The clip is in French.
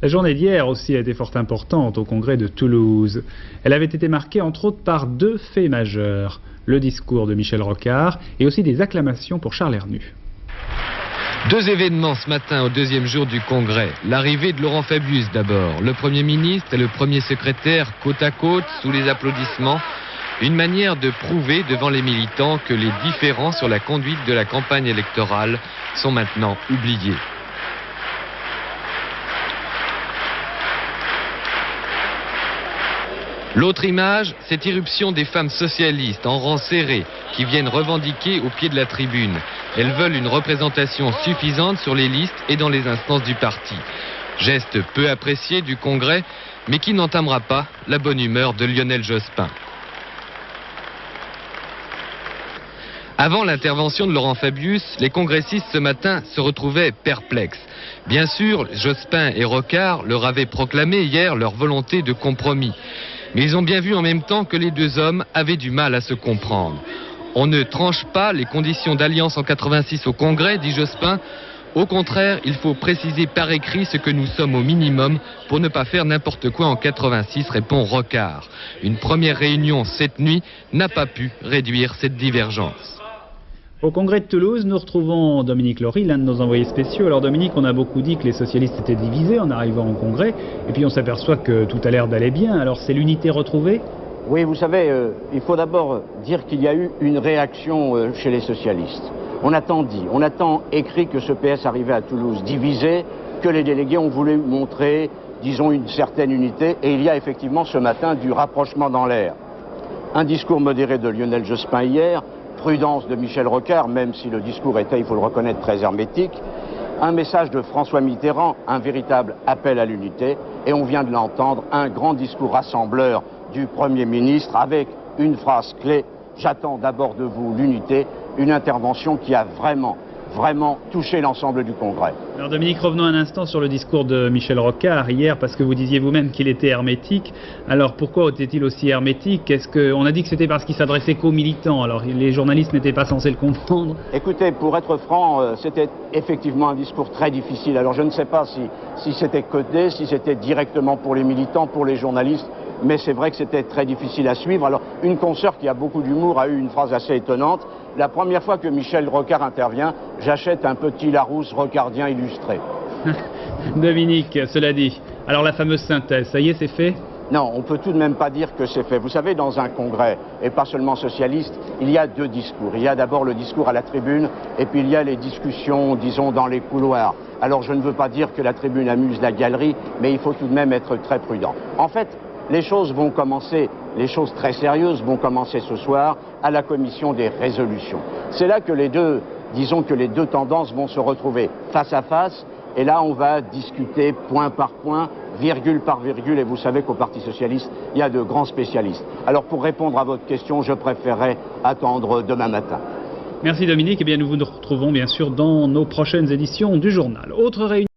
La journée d'hier aussi a été fort importante au congrès de Toulouse. Elle avait été marquée entre autres par deux faits majeurs. Le discours de Michel Rocard et aussi des acclamations pour Charles Hernu. Deux événements ce matin au deuxième jour du congrès. L'arrivée de Laurent Fabius d'abord. Le Premier ministre et le Premier secrétaire côte à côte sous les applaudissements. Une manière de prouver devant les militants que les différends sur la conduite de la campagne électorale sont maintenant oubliés. L'autre image, cette irruption des femmes socialistes en rang serré qui viennent revendiquer au pied de la tribune. Elles veulent une représentation suffisante sur les listes et dans les instances du parti. Geste peu apprécié du Congrès, mais qui n'entamera pas la bonne humeur de Lionel Jospin. Avant l'intervention de Laurent Fabius, les congressistes ce matin se retrouvaient perplexes. Bien sûr, Jospin et Rocard leur avaient proclamé hier leur volonté de compromis. Mais ils ont bien vu en même temps que les deux hommes avaient du mal à se comprendre. On ne tranche pas les conditions d'alliance en 86 au Congrès, dit Jospin. Au contraire, il faut préciser par écrit ce que nous sommes au minimum pour ne pas faire n'importe quoi en 86, répond Rocard. Une première réunion cette nuit n'a pas pu réduire cette divergence. Au congrès de Toulouse, nous retrouvons Dominique Lory, l'un de nos envoyés spéciaux. Alors Dominique, on a beaucoup dit que les socialistes étaient divisés en arrivant au congrès, et puis on s'aperçoit que tout a l'air d'aller bien. Alors c'est l'unité retrouvée ? Oui, vous savez, il faut d'abord dire qu'il y a eu une réaction chez les socialistes. On a tant dit, on a tant écrit que ce PS arrivait à Toulouse divisé, que les délégués ont voulu montrer, disons, une certaine unité, et il y a effectivement ce matin du rapprochement dans l'air. Un discours modéré de Lionel Jospin hier, prudence de Michel Rocard, même si le discours était, il faut le reconnaître, très hermétique, un message de François Mitterrand, un véritable appel à l'unité, et on vient de l'entendre, un grand discours rassembleur du Premier ministre avec une phrase clé: j'attends d'abord de vous l'unité, une intervention qui a vraiment touché l'ensemble du Congrès. Alors Dominique, revenons un instant sur le discours de Michel Rocard hier, parce que vous disiez vous-même qu'il était hermétique. Alors pourquoi était-il aussi hermétique? On a dit que c'était parce qu'il s'adressait qu'aux militants, alors les journalistes n'étaient pas censés le comprendre? Écoutez, pour être franc, c'était effectivement un discours très difficile. Alors je ne sais pas si c'était codé, si c'était directement pour les militants, pour les journalistes, mais c'est vrai que c'était très difficile à suivre. Alors une consoeur qui a beaucoup d'humour a eu une phrase assez étonnante: la première fois que Michel Rocard intervient, j'achète un petit Larousse rocardien illustré. Dominique, cela dit, alors la fameuse synthèse, ça y est, c'est fait? Non, on peut tout de même pas dire que c'est fait. Vous savez, dans un congrès, et pas seulement socialiste, il y a deux discours. Il y a d'abord le discours à la tribune, et puis il y a les discussions, disons, dans les couloirs. Alors je ne veux pas dire que la tribune amuse la galerie, mais il faut tout de même être très prudent. En fait, les choses vont commencer, les choses très sérieuses vont commencer ce soir à la commission des résolutions. C'est là que les deux tendances vont se retrouver face à face, et là on va discuter point par point, virgule par virgule, et vous savez qu'au Parti socialiste, il y a de grands spécialistes. Alors pour répondre à votre question, je préférerais attendre demain matin. Merci Dominique, et bien nous vous retrouvons bien sûr dans nos prochaines éditions du journal. Autre réunion.